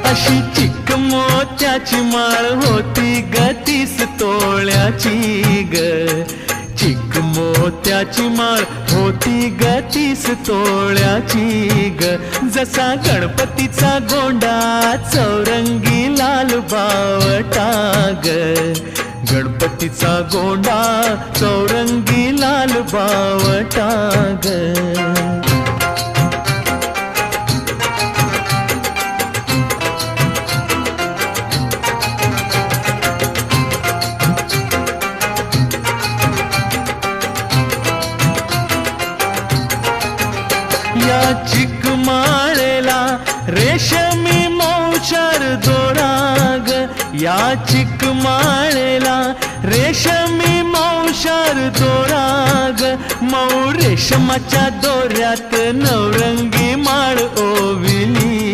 अशी चिक मोत्याची माळ होती ग 30 तोळ्याची ग. चिक मोत्याची माळ होती ग 30 तोळ्याची ग. जसा गणपतीचा गोंडा चौरंगी लाल बावटा ग. गणपतीचा गोंडा चौरंगी लाल बावटा ग. या चिकमाळेला रेशमी मौचार दोराग. या चिकमाळेला रेशमी मौचार दोराग. मऊ रेशमाच्या दोऱ्यात नवरंगी माळ ओविली.